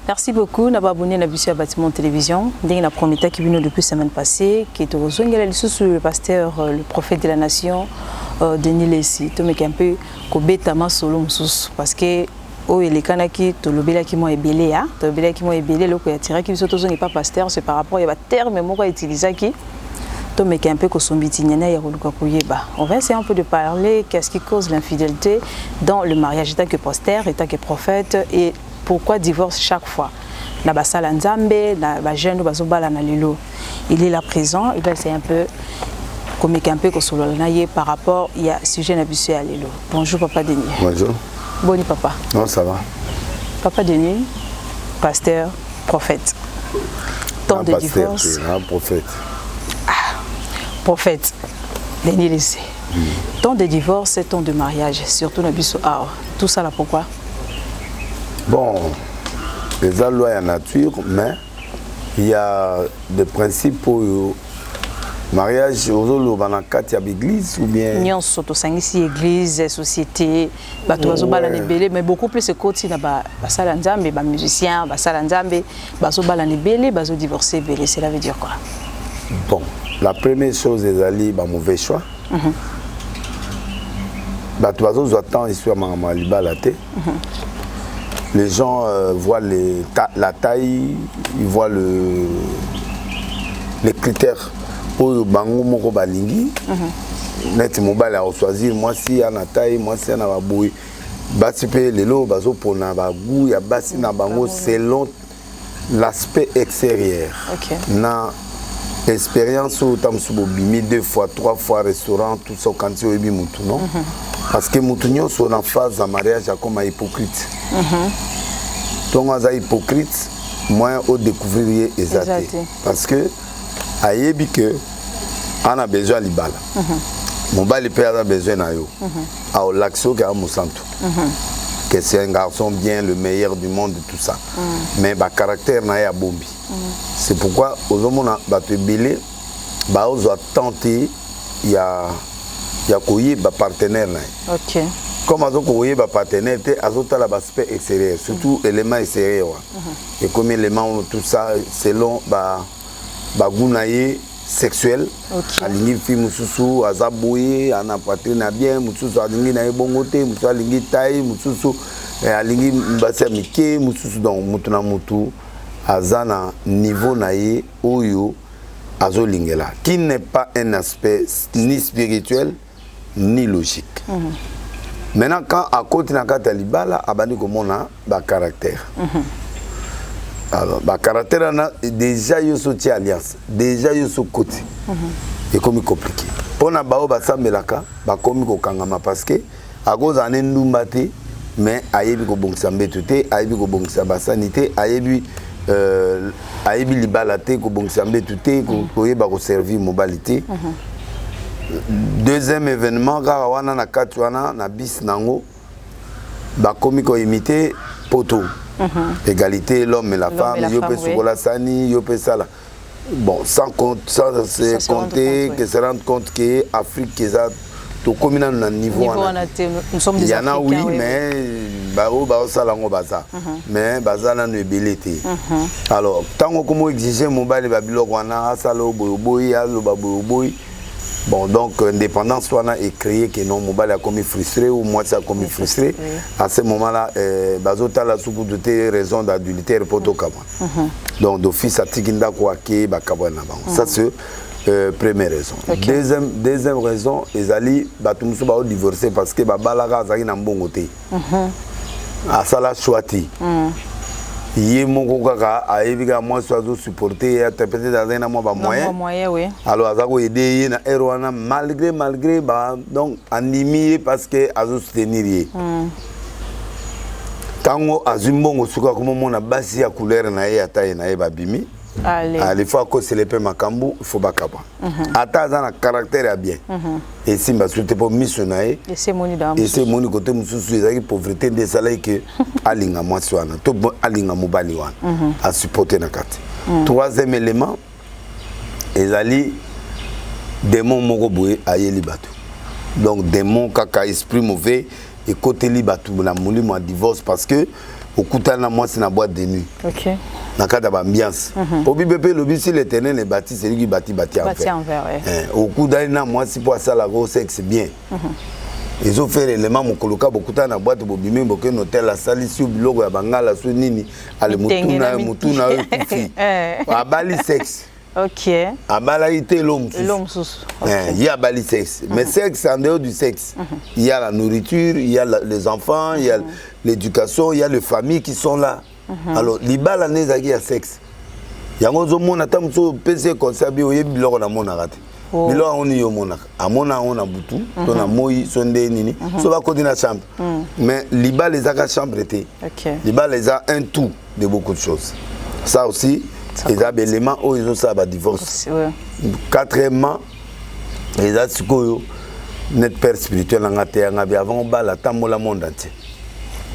Merci beaucoup. Nous avons abonné à la Bâtiment Télévision. Nous avons promis qui vient depuis la semaine passée, qui est au le pasteur, le prophète de la nation, Denis Lessi. Tout un peu kobetama solo parce que oh les kanaki to lobela qui moi ebelé ya, to lobela qui moi ebelé le ko atira qui biso tozo n'est pas pasteur, c'est par rapport il y a terme mo ko utiliser qui to meke un peu ko sombiti nyana ya ko kuyeba. On va essayer un peu de parler qu'est-ce qui cause l'infidélité dans le mariage étant que pasteur, étant que prophète et pourquoi divorce chaque fois. Na basala nzambe, na ba jeune bazobala na lelo. Il est là présent, il va essayer un peu comme un peu par rapport il y a sujet n'habitué à lelo. Bonjour papa Denis. Bonjour. Boni papa. Non, ça va. Papa Denis, pasteur, prophète. Temps de pasteur, divorce. Un prophète. Ah, prophète. Denis Lessi. Temps de divorce et temps de mariage, surtout dans biso. Ah, tout ça là pourquoi? Bon, les lois en nature, mais il y a des principes pour le mariage aux l'église ou bien. Nous sommes ici église, société, mais beaucoup plus de côté na basalanzambe, ba musiciens, basalanzambe, bazobalane belé, bazo divorcer belé, cela veut dire quoi? Bon, la première chose est d'aller ba mauvais choix. Ba toizo zotan histoire ma libalate. Les gens voient la taille, ils voient les critères pour bango moko balingi. Net mobile à choisir moi si à la taille, moi si à la baboui. Basi pe lelo bazo pona bagou ya basi na bango selon l'aspect extérieur. Okay. Na expérience où tam subo bimi 2 fois 3 fois restaurant tout ça quand tu obi mutu non. Parce que mutunyo sont en phase de mariage comme hypocrite. Donc on est hypocrite, moi au découvrir les athées. Parce que ayebi que on a besoin de libala. Mon bal père a besoin na yo. A l'action que mon santo. Que c'est un garçon bien le meilleur du monde tout ça. Mais ba caractère na ya bombi. C'est pourquoi aux hommes on a battu belé, ba os a tenté il y a koye ba partenaire na. OK. Comme azo koye ba partenaire té azota la aspect extérieur, surtout élément extérieur. Et comme élément tout ça selon ba gounaye sexuel. Alingi fi mususu azaboye ana patrie na bien mususu alingi na bongote mususu alingi taille mususu alingi mbasa mike mususu donc mutu na mutu azana niveau naye oyo azolingela qui n'est pas un aspect ni spirituel ni logique. Maintenant quand à côté na kata libala abandi komona ba caractère. Alors ba caractère na déjà yo soti alliance, déjà yo so côté. Et comme compliqué. Pona bao ba sambelaka ba komi ko kangama parce que à cause en ndumba te mais ayebi ko bongisa mbeto te, ayebi ko bongisa ba sanité, ayebi libala te ko bongisa mbeto te ko yeba ko servir mobilité. Deuxième événement kaka wana na kati wana na bis nango ba komi ko imiter poto. Égalité l'homme et la femme, yo peut sokola sani, yo peut ça là. Bon, sans compter que se rendre compte que Afrique que ça to communal na niveau nous sommes des Africains. Oui, mais ça là baza. Mais baza na ébélité. Alors, tant qu'on exiger mobile babilo wana salo boyoboy alo baboyoboy. Bon, donc, indépendance soit est créé que non, mobile a commis frustré ou moi ça a commis frustré. À ce moment-là, bazota la sous de tes raisons d'adultère pour tout kama. Donc, d'office à tikinda quoi que bakabana bango. Ça c'est première raison. Deuxième raison, les alliés batumusu ba divorcer parce que babalaga zaki na mbongote. À ça la choiti. Yé mon kaka ayebiga moi soit supporter et interpréter dans un mois ba moyen oui. Alors azako aider na erwana malgré ba donc animé parce que azo soutenir tango azumbongo suka comme mona basi ya couleur na ye ataye na ye babimi allez faut que c'est le peu makambu il faut bakaba ata za na caractère ya bien et simba souté pour missionnaire et c'est moni côté mususu ezaki pauvreté de salaire que alinga mwasi wana to alinga mobali wana a supporter na kati. Troisième élément ezali démon moko boye ayeli bato. Donc démon kaka esprit mauvais et côté li bato na molimo divorce parce que okutana mwasi na boîte de nuit. OK. Na kata ba ambiance. Au bibé le si l'Éternel est bâti, c'est lui qui bâti en verre. Okutana na mwasi pour ça la gros sexe bien. Ils ont fait l'élément mon coloca beaucoup na boîte bobimé boké hôtel la salle ici au biloko ya bangala so nini ale mutuna kufi. Abali sexe. OK. Abala ité l'homme. Il y a bali sexe. Mais sexe en dehors du sexe. Il y a la nourriture, il y a les enfants, il y a l'éducation, il y a les familles qui sont là. Alors libala nezaki ya sexe. Yango zo mona tamso PC konsabi oyebi biloko na mona rate. Bilo oni yo mona amona ona butu to na moyi sonde nini so va côté na chambre mais liba les aka chambre était liba les a un tout de beaucoup de choses ça aussi les éléments où ils ont ça ba divorce quatrièmement les a sikoyo net père spirituel nga te nga bi avant ba la tamola monde entier.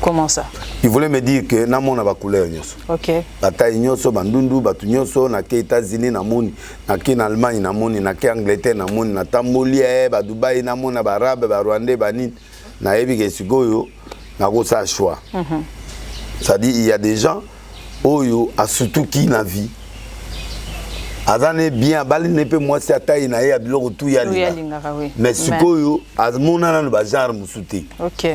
Comment ça? Il voulait me dire que na mona ba couleur nyoso. OK. Bataille nyoso bandundu batu nyoso na ke États-Unis na moni, na ke na Allemagne na moni, na ke Angleterre na moni, na Tamboli ba Dubai na mona ba Arabe ba Rwandais ba nini. Na yebi ke sikoyo na ko sa choix. Ça dit il y a des gens oyo a surtout qui na vie. Azane bien bali ne peut moi c'est taille na ya biloko tout ya linga. Mais sikoyo azmona na ba genre musuti. OK.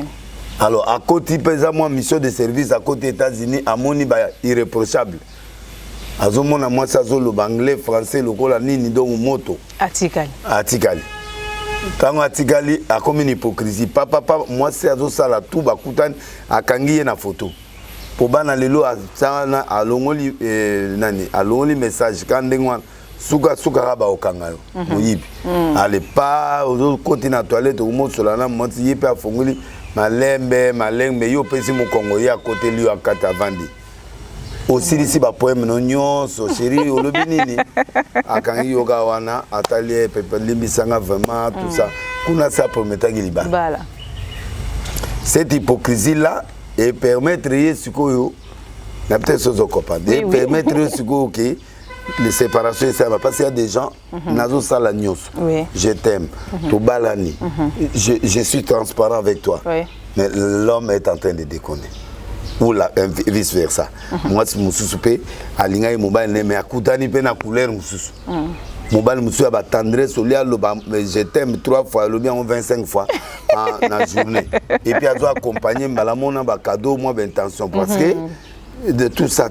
Alors, à côté, par exemple, moi, mission de service à côté des États-Unis, à mon niveau irréprochable. À ce moment, moi, ça, le anglais, français, le cola, ni donc moto. Atikali. Atikali. Quand Atikali a comme une hypocrisie, papa, moi, c'est à ça, la tout, bah, koutan, à kangi na photo. Pour ban lelo, à l'ongoli, nani, à l'ongoli message, quand d'engwan, suka raba au kangayo. Allez pas, aux côtés de la toilette, au monde sur la lame, moi, si yé à fongoli. Malembe yo pesi mo Congo ya côté lui à kata vandi aussi ici ba poème no nyonso chéri olobi nini akangi yoga wana atali pepe limbisanga vraiment tout ça kuna ça promettre liba voilà cette hypocrisie là et permettre sikoyo na peut-être sozo comprendre et permettre sikoyo que les séparations ça va parce qu'il y a des gens nazo sala nyonso je t'aime to balani je suis transparent avec toi mais l'homme est en train de déconner ou la vice versa moi si mususu pe alinga e mobile ne mais akutani pe na couleur mususu mobile mususu ba tendresse au lia je t'aime 3 fois le bien 25 fois en la journée et puis azo accompagner balamona ba cadeau moi intention parce que de tout ça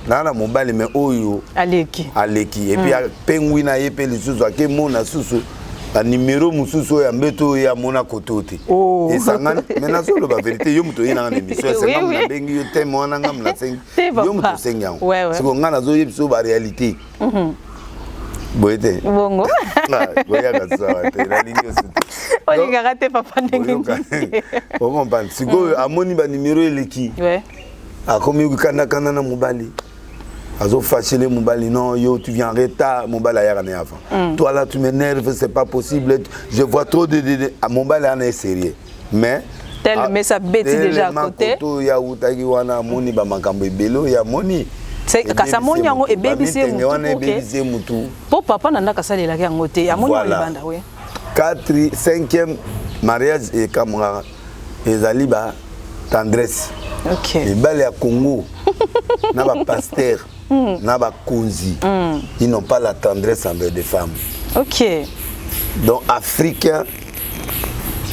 là mobile mais oyo aleki et puis penguina yepe les sous ke mona susu un numéro mususu ya mbeto ya mona kotote et ça maintenant sur la vérité yo muto ina émission c'est ngam na bengi yo thème wana ngam na sengi yo muto sengi c'est ko ngana zo yebiso ba réalité boete bongo boya ka ça te la ligne aussi on y raté papa ndenge on comprend siko amoni ba numéro eleki a comme kana na mobali azo fâcher mobali non yo tu viens en retard mobali a yana avant toi là tu m'énerves c'est pas possible je vois trop de mobali ana sérieux mais mais ça bêti déjà à côté to ya utaki wana moni ba makambo ebelo ya moni c'est kasa moni yango e bébisé mutu po papa nanda kasalela yango te ya moni libanda we 5e mariage et kamera ezali ba tendresse. OK. Les balles à Congo, n'a pas pasteur, n'a pas konzi. Ils n'ont pas la tendresse envers des femmes. OK. Donc africain,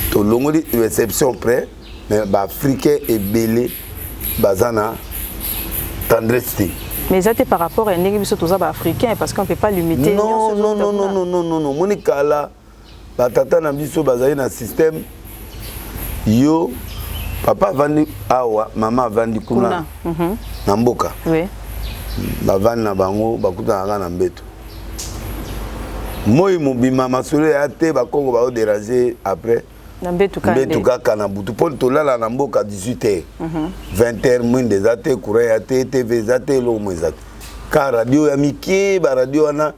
tout le monde est réception près, mais africain est belé, bazana tendresse. Mais ça, c'est par rapport à un équipe surtout africain, parce qu'on ne peut pas limiter. Non. Monika là, batata na biso bazali na système. Yo, papa vandi awa, maman vandi kuna. Na mboka. Oui. Bavandi na bango, bakuta na mbeto. Moi mobima masolo ya te bakongo ba déranger après. Mbeto kaka na butu pon tolala na mboka 18h. 20h mwinde des até courant ya te TV zate lo mwezate. Ka radio ya miki ba radio wana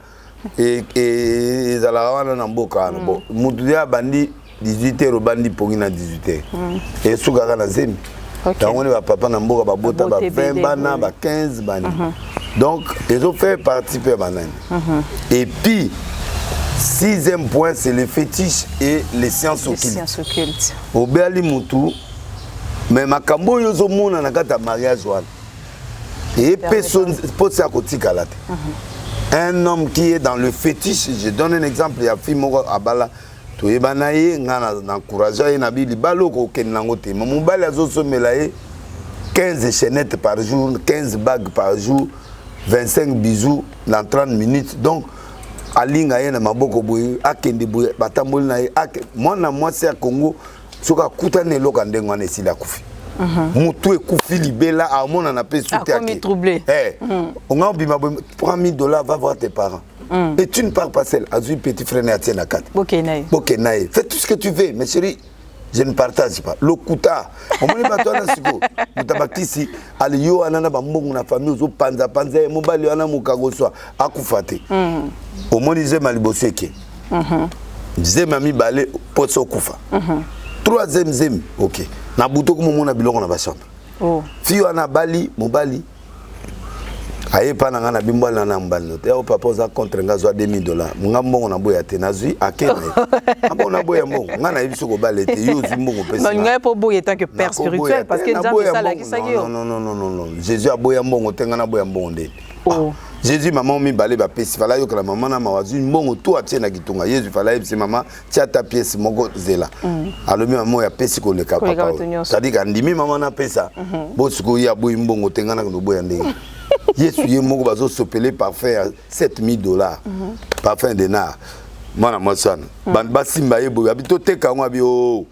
et zala wana na mboka na bo. Mutu ya bandi 18h bandi pongi na 18h. Et suka na zemi. Donc on va papa na mboka ba bota ba 20 bana ba 15 bani. Donc ils ont fait partie peu banane. Et puis 6e point, c'est les fétiches et les sciences occultes. Au Béali Moutou, mais makambo yozo mona na kata mariage wana et personne peut ça kotika la. Un homme qui est dans le fétiche, je donne un exemple, il y a fille moko abala to yebanaye ngana n'encourager na bili balo ko kenango te mon bali azo somela ye 15 chaînettes par jour, 15 bagues par jour, 25 bisous dans 30 minutes. Donc alinga ye na maboko boye akende boye batamboli na ye moi c'est à Congo soka kutane loka ndengo na esila kufi. Mutu ekufi libela a mona na pe souté qui troublé. On a obima $3,000 va voir tes parents. Et tu ne pars pas seul. Azui petit frère na tiena kat. Bokenaye. Fais tout ce que tu veux, mais chérie, je ne partage pas. Lokuta, on moni bato na siko. Mutabakisi aliyo anana ba mbongo na famille zo panza mobali ana mukagoswa akufate. Au moni ze maliboseke. Ze mami balé poso kufa. Troisième zem, OK. Na buto ko mona biloko na ba chambre. Oh. Fiyo ana bali mobali. Aye pa na bimbala na mbalo. Te o papa za contre nga zo $2,000. Nga mbongo na boya te nazui akena. Abo na boya mbongo. Nga na yibiso ko balete yo zu mbongo pesa. Mais nga po boya tant que père spirituel parce que nzambe ça la kisaki yo. Non. Jésus a boya mbongo te nga na boya mbongo nde. Oh. Jésus maman mi balé ba pesi fala yo kala maman na mawazu mbongo to atie na kitunga. Jésus fala yebisi maman tia ta pièce moko zela. Alomi maman ya pesi ko le papa. C'est-à-dire andimi maman na pesa. Bo siko ya boya mbongo te nga na ko boya ndenge. Yesu ye moko bazo sopelé parfum à $7,000 parfum de nar mwana mosana ban basimba yebo habito teka ngwa bio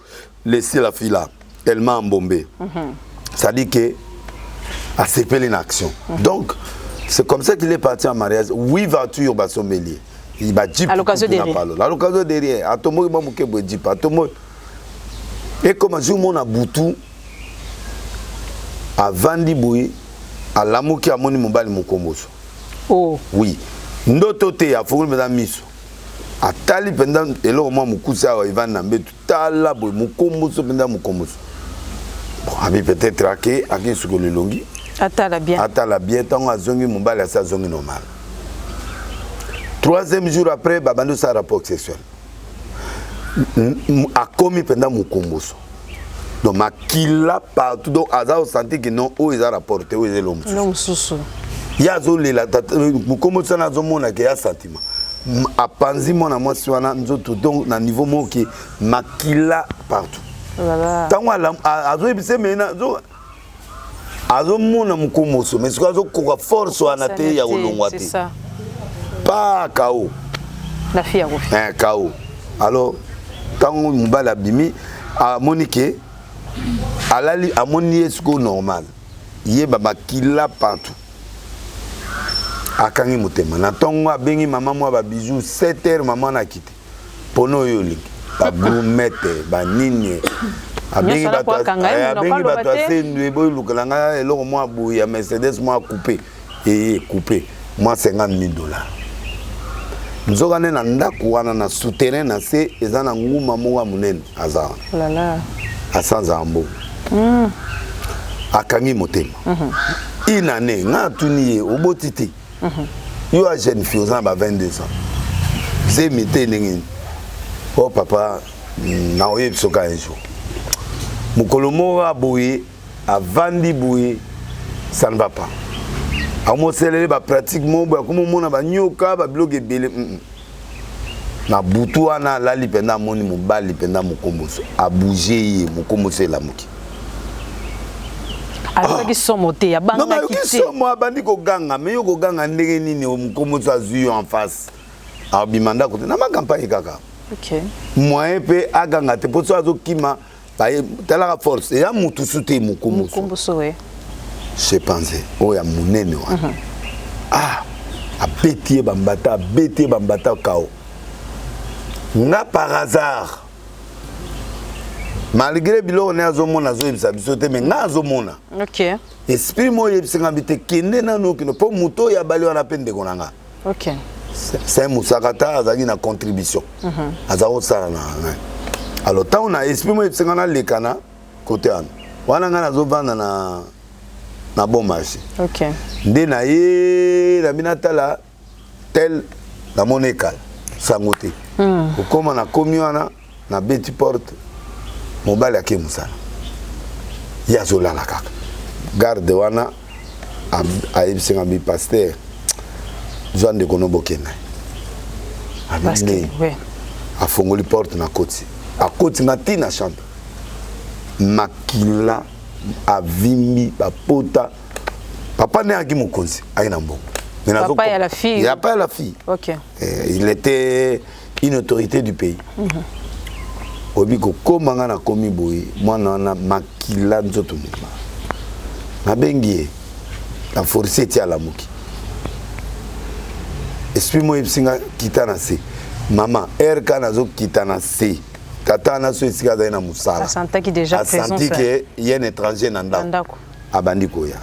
laisser la fille là tellement embombée ça dit que a sepelé une action donc c'est comme ça qu'il est parti en mariage 8 voitures basommelier il va dire à l'occasion de rien atomo ba muke bo dit atomo et comme jour mon abutu a vandi boy à l'amour qui a moni mobali mukomboso. Oh. Oui. Ndoto te ya fulu meda miso. Atali penda elo mo mukusa wa Ivan Nambetu tala boy mukomboso penda mukomboso. Bon, abi peut-être que aki suko le longi. Atala bien tant azongi mobali asa zongi normal. Troisième jour après babando sa rapport sexuel. A komi penda mukomboso. Donc makila partout donc aza senti que non o ils a rapporté o ils l'homme sous ya zo lela comme ça na zo mona que ya sentiment apanzi mona moi swana nzoto donc na niveau mo que makila partout voilà tango azo ebise mena zo azo mona mukomoso mais ce azo ko force wana te ya olongwa te c'est ça pas kao la fille a refait kao alors tango mbala bimi a monique alali amoni esko normal yeba bakila partout akangi motema na tongo abengi maman moi ba bijou 7h maman na kite pono yoli ba gourmette ba nini abengi bato asendu boy lukalanga eloko moi boy ya Mercedes moi coupé et coupé moi $50,000 nzokane na ndako wana na souterrain na se ezana nguma mowa munene azana lala asanzambo akangi motema inane nga tuniye obotiti yo a jeune fille aux 22 ans c'est mité ningi oh papa na oye bisoka un jour mukolomo aboye avandi boye ça ne va pas amo selele ba pratique mo ba comme mona ba nyoka ba blogue belé na butu wana lali penda moni mobali penda mukomboso a bouger mukomboso la muki alors qui sont montés à banga qui sont moi bandi ko ganga mais yo ko ganga ndenge nini mukomboso azu en face a bimanda ko na ma campagne kaka OK moi pe aganga te poso azo kima ba tala force ya mutu sute mukomboso ouais je pensais oh ya munene wa a beti bambata kao nga par hasard malgré biloko ne azomona azoyebisa biso te mais nga azomona OK esprit mo yebisanga bite kende nano kino po muto ya bali wana pe ndeko nanga OK c'est musakata azaki na contribution azako sala na alors tant on a esprit mo yebisanga na lekana côté wana nga nazovanda na bon marché OK nde na ye na binatala tel na monekal sangote okoma na komi wana na beti porte mobali ake musala ya zolala kaka garde wana ayebisenga bi pasteur Jean de Konobokena abine afongoli porte na koti na tina chambre makila avimbi bapota papa ne aki mokonzi aina mbongo papa et la fille. Il n'y a pas la fille. Ok. Il était une autorité du pays. Obiko komanga na komi boy, moi na makila nzoto muma. Na bengie na forcer ti ala muki. Esprit mo ipsinga kitana se. Mama erka nazo kitana se. Tata na so isika za na musala. Asanta qui déjà présent. Asante que il y a un étranger nanda. Abandiko ya.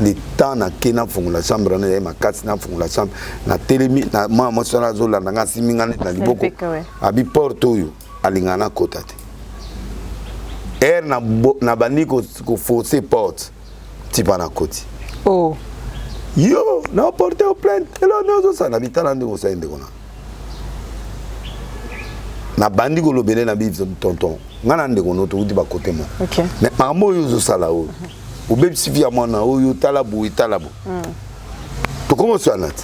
Le temps na kena fongola chambre na ma kasi na fongola chambre na telemi na moi sona zo la nga siminga na liboko abi porto yo alingana kotate na bandiko ko forcer porte tipa na koti oh yo na porter au plainte elo no zo na bitala ndiko sa ndeko na bandiko lo bele na biso tonton ngana ndeko no to uti ba kote mo OK mais mamo yo zo sala o obebi sifi ya mwana oyo talabo italabo to comment ça nat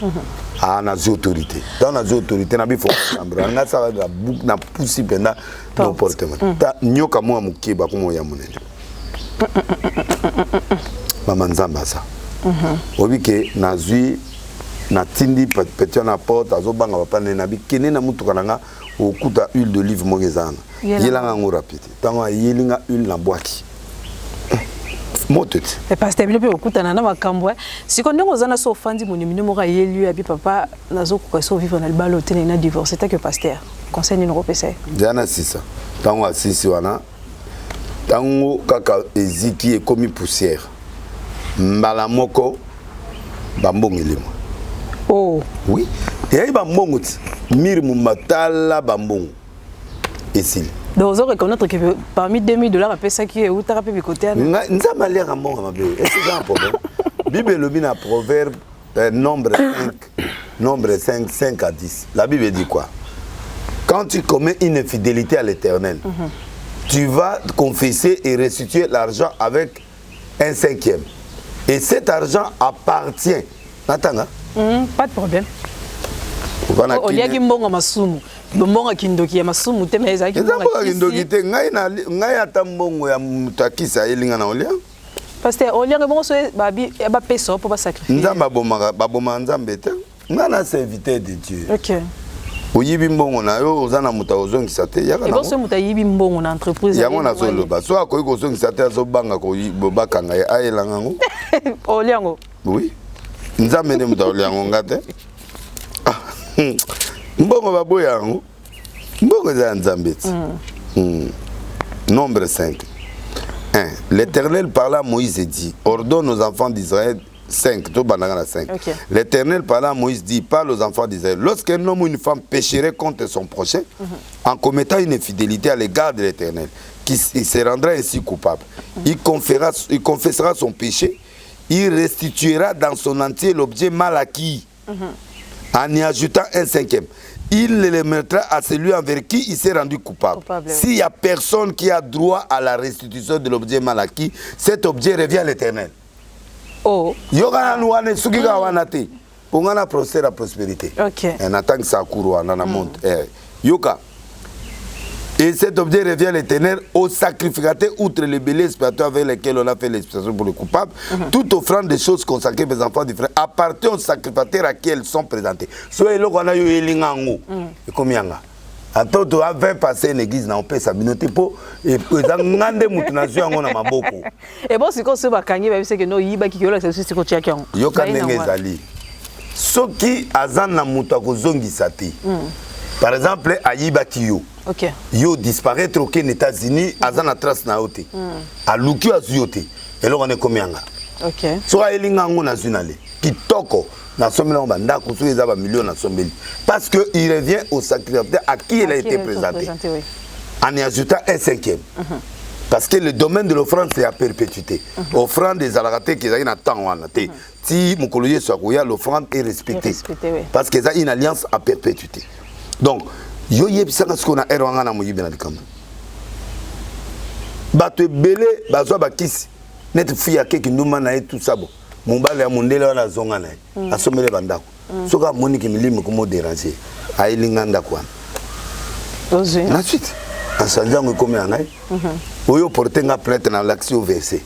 ah na autorité dans la autorité na bifo chambre nga ça na pusi penda no portement ta nyoka mwa mukeba komo ya munene mama nzamba ça obike na zui na tindi petit na porte azobanga papa na bikene na mutuka nanga okuta huile d'olive mogezana yelanga ngo rapide tango yelinga huile na boaki motete mais parce que bien peu okutana na makambo si ko ndongo zana so fandi monimino mo yelu abi papa nazo ko so vivre na libalo tene na divorce c'était que pasteur conseil ni repese jana sisa tango asisi wana tango kaka eziki e komi poussière mbala moko bambongeli mo oh oui et ba mbonguti mir mu matala bambongo esili donc vous reconnaître que parmi $2000 après ça qui est où t'as pas côté nza malère mbongo ma bébé est-ce que un problème bible le bina proverbe nombre 5 5 à 10 la Bible dit quoi quand tu commets une infidélité à l'Éternel tu vas confesser et restituer l'argent avec 1/5 et cet argent appartient Natanga pas de problème au lieu qui mbongo masumu mbongo kindoki ya masumu te meza ki mbongo kindoki te ngai ata mbongo ya mutakisa elinga na olia pasteur olia mbongo so babi ba peso pour ba sacrifier nzamba baboma nzambe te ngana serviteur de Dieu OK oyibi mbongo na yo ozana muta ozongisa te yaka na bo so muta yibi mbongo na entreprise yango na solo ba so akoyi ko zongisa te azobanga ko bobakanga ya ayelanga ngo olia ngo oui nzambe ne muta olia ngo ngate mbongo baboyango mbongo za nzambeti nombre 5 1 l'Éternel parla à Moïse et dit ordonne aux enfants d'Israël 5 to bananga 5 okay. L'Éternel parla à Moïse dit parle aux enfants d'Israël lorsqu'un homme ou une femme pécherait contre son prochain en commettant une infidélité à l'égard de l'Éternel qui se rendra ainsi coupable il confessera son péché il restituera dans son entier l'objet mal acquis en y ajoutant 1/5. Il le mettra à celui envers qui il s'est rendu coupable. S'il n'y a personne qui a droit à la restitution de l'objet mal acquis, cet objet revient à l'Éternel. Oh. Yogana nouane sukiga wanate. Pongana procès la prospérité. OK. En attend que ça court na monte. Yoka. Et cet objet revient à l'Éternel au sacrificateur outre les bêlés expiatoires avec lesquels on a fait l'expiation pour le coupable. Toute offrande des choses consacrées aux enfants du frère appartient au sacrificateur à qui elles sont présentées. Soit là on a eu elingango. Et combien là? Attends, tu as 20 passé une église na on peut s'abinoter pour et ngande mutunazio yango na maboko. Et bon c'est quand ce bakangi ba c'est que no yiba ki yola c'est ko tia kyango. Yoka ndenge zali. Soki azan na mutu akozongisa te. Par exemple, Ayiba Kiyo. OK. Yo disparaître aux États-Unis, azana trace na ote. A luki azuyote. Et là on est combien là? OK. So elinga ngo na zunale. Kitoko na somela banda ko so ezaba millions na sombeli. Parce que il revient au sacrificateur à qui il a été présenté. Oui. En y ajoutant 1/5. Parce que le domaine de l'offrande c'est à perpétuité. Offrande des alaratés qui ont un temps wana te. Si mukoloye sokoya l'offrande est respectée. Oui. Parce que ça une alliance à perpétuité. Donc, yo yebisanga ce qu'on a erwanga na moyibi na likambo. bato ebele bazwa bakisi net fille akeki nduma na ye tout ça bon mobali ya mondele wana zonga na ye asomele bandako soka moni ki milimo ko mo déranger ayilinga ndako wana na suite asanjango comme ngai oyo porter nga plainte na l'action versée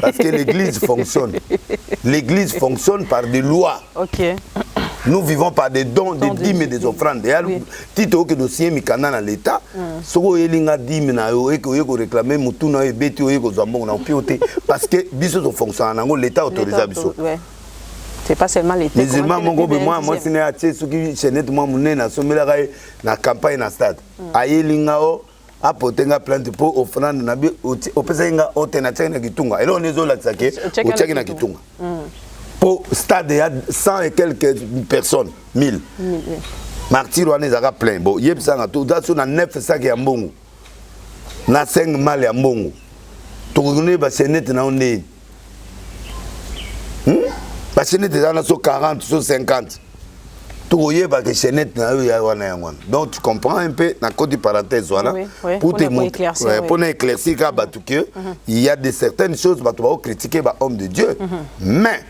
parce que l'église fonctionne. L'église fonctionne par des lois. OK. Nous vivons par des dons, des dîmes et des offrandes. Tito que dossier mikana na l'état, soko yelinga dîme na yo e ko réclamer mutu na ebeti o ko zambon na opioté parce que biso to fonctionne na l'état autorise biso. C'est pas seulement l'état. Musulman mongo be moi sine a tse soki chenette moi munena somela kai na campagne na stade. Ayelinga o apotenga plante pour offrande na bi opesenga otena tena kitunga elo nezo la tsake o tchaki na kitunga pour stade ya 100 et quelques personnes 1000 martyr wana zaka plein bon yebsanga to daso na 9 sac ya mbongo na 5 mal ya mbongo to kone ba senete na onde ba senete na so 40 so 50 donc tu comprends un peu dans côté parenthèse voilà pour te montrer pour éclaircir que il y a de certaines choses bah tu vas critiquer bah homme de Dieu mais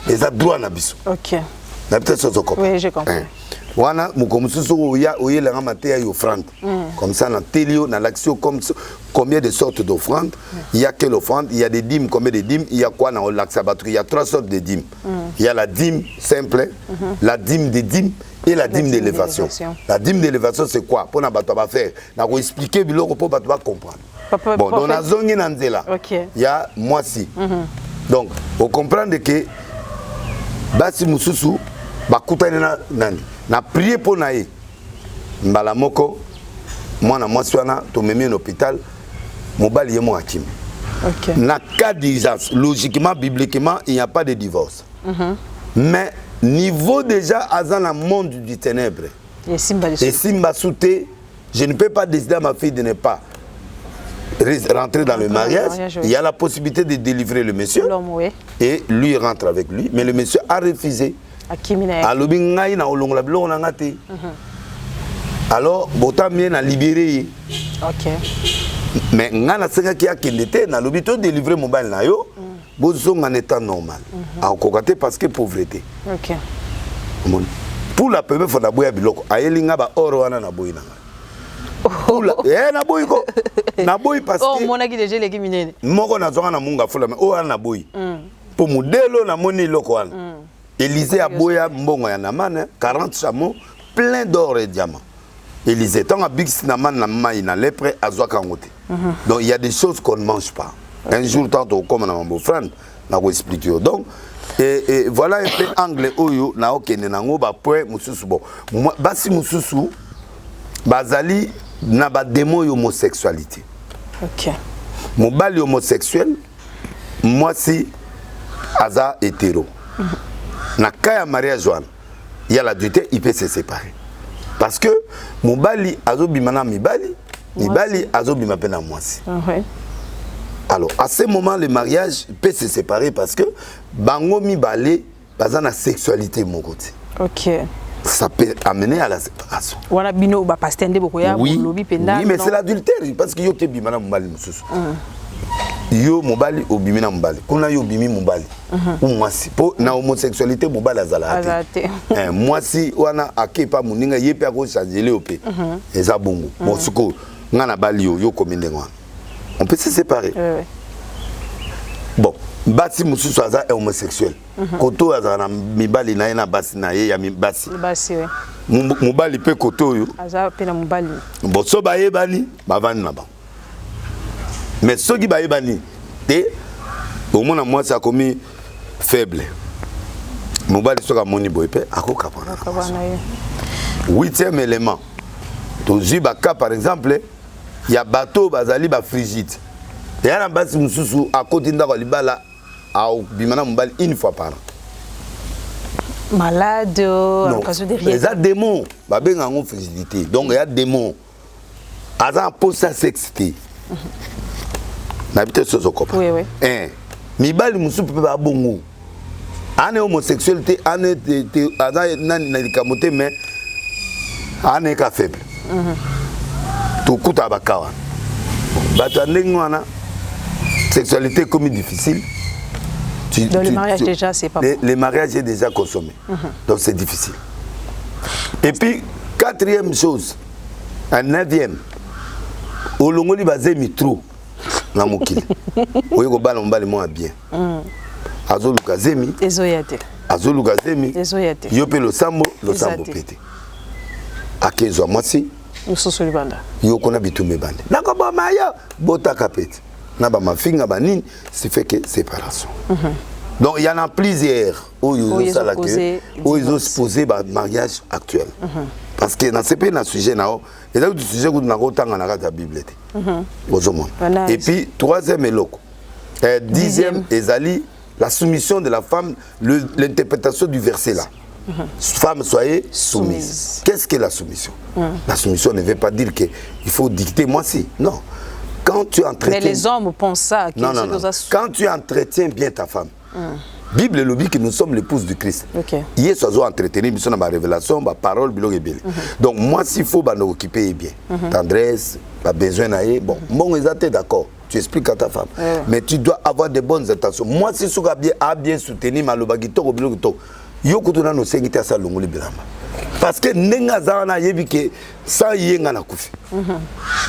les a droit na biso. OK. Na peut-être ça oui j'ai compris. Wana mukomususu oya oyela ngamaté ya offrande comme ça na telio na l'action comme combien de sortes d'offrandes il y a quelle offrande il y a des dîmes combien de dîmes il y a quoi dans l'axe il y a 3 sortes de dîmes il y a la dîme simple la dîme des dîmes et la dîme d'élévation. La dîme d'élévation c'est quoi pour na bato ba faire na ko expliquer biloko pour bato ba comprendre bon dans la zone na nzela il y a moi si donc on comprend que basi mususu bakutana na nani na prier pour nae mbala moko mwana mwasi wana to memi en hôpital mobali yemo hakim. OK. Na cas d'urgence logiquement bibliquement il n'y a pas de divorce. Mais niveau déjà dans le monde du ténèbre et simba souté je ne peux pas décider à ma fille de ne pas rentrer dans le mariage, il y a la possibilité de délivrer le monsieur et lui rentre avec lui mais le monsieur a refusé. Alors, botam bien à libérer. OK. Mais ngana senga qui a kendete na lobito délivrer mobile na yo, bozo en état normal. A kokaté parce que pauvreté. OK. Pour la première fois na boya biloko, ayelinga ba oro wana na boyina. Na boy ko. Na boy parce que oh mona ki déjà les minene. Moko na zonga na munga fula mais o na boy. Pour modelo na moni loko wana. Élysée a boya mbongo ya namane 40 chameaux plein d'or et diamants. Élysée tant a big cinnamon na mai na lèpre azwa kangote. Donc il y a des choses qu'on ne mange pas. Un jour tant comme na mon frère na ko expliquer. Donc et voilà un peu anglais oyo na okene nango ba point mususu bon. Basi mususu bazali na ba démon homosexualité. OK. Mobali homosexuel moi si aza hétéro. Na kaya mariage il y a l'adultère il peut se séparer parce que mobali azobima na mibali azobima pena mwasi. Alors à ce moment le mariage peut se séparer parce que bango mibale bazana sexualité mon côté. OK. Ça peut amener à la séparation. Wana bino ba pastende bokoya lobi penda. Oui mais c'est l'adultère parce que yo te bima na mobali mususu. Yo mobali obimi na mobali kuna yo obimi mobali mwasi po na homosexualité mobali azalate mwasi wana akepa muninga yepe ako changer leope eza bongo mosuko ngana bali yo komindengwa on peut se séparer. Bon basi mususu aza homosexuel koto aza na mibali na na basi na ye ya mibasi mobali pe koto yo aza pe na mobali bon so ba yebani bavani na ba mais ceux qui baillent bani, au moins moi ça commis faible. Mobile sur la moni boype, à quoi capana. 8e élément. Toujours baka par exemple, il y a bateau bazali ba frigide. Et à la base mususu à côté d'ako libala à bimana mobile une fois par an. Malade, à l'occasion de rien. Il y a des démons, ba benga ngo frigidité. Donc il y a des démons. Aza pour sa sexité. N'habite ce copain. Oui, oui. Mibali musu peut pas bongo. Ane homosexualité, ane ada na likamote mais ane ka faible. Tout kuta bakawa. Sexualité comme difficile. Donc le mariage déjà, c'est pas bon. Le mariage est déjà consommé. Donc c'est difficile. Et puis, quatrième chose, un neuvième, au longoli basé mitro, na mokili. Oui, au bal on bal moins bien. Azoluka zemi. Ezoyate. Azoluka zemi. Ezoyate. Yope lo sambo pété. Akezo mwasi. Usoso libanda. Yokona bitume bande. Nako ba maya bota kapete. Na ba mafinga ba nini, c'est fait que séparation. Donc il y en a plusieurs où ils ont posé le mariage actuel. Parce que dans ce pays, dans ce sujet, il y a un sujet qui est dans la Bible. Et puis, troisième est loco. Dixième est la soumission de la femme, l'interprétation du verset là. Femme, soyez soumise. Qu'est-ce que la soumission? La soumission ne veut pas dire qu'il faut dicter moi si. Non. Quand tu entretiens... Mais les hommes pensent ça. Non. Quand tu entretiens bien ta femme, Bible le dit que nous sommes l'épouse du Christ. Hier, ça doit entretenir, nous sommes dans la révélation, la parole, donc moi, s'il faut nous occuper bien, tendresse, pas besoin d'aller, bon, ils étaient d'accord, tu expliques à ta femme, mais tu dois avoir de bonnes intentions. Moi, si tu as bien soutenu, parce que nenga zana yebi ke sa yenga na kufi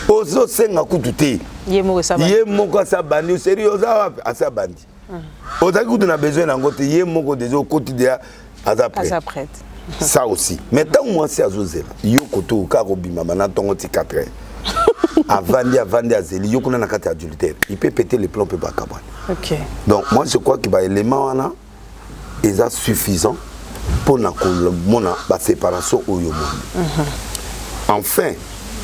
ozo senga kutute yemoko sabani sérieux za bandi ozaki kutu na besoin na ngote yemoko déjà au quotidien azapret ça aussi mais tant moi si azozela yoko to ka robima mana tongo ti 4 heures avandi azeli yoko na kati adultère il peut péter les plombs peut pas kabana. OK, donc moi je crois qu'il va élément wana est suffisant pour la séparation au monde. Enfin,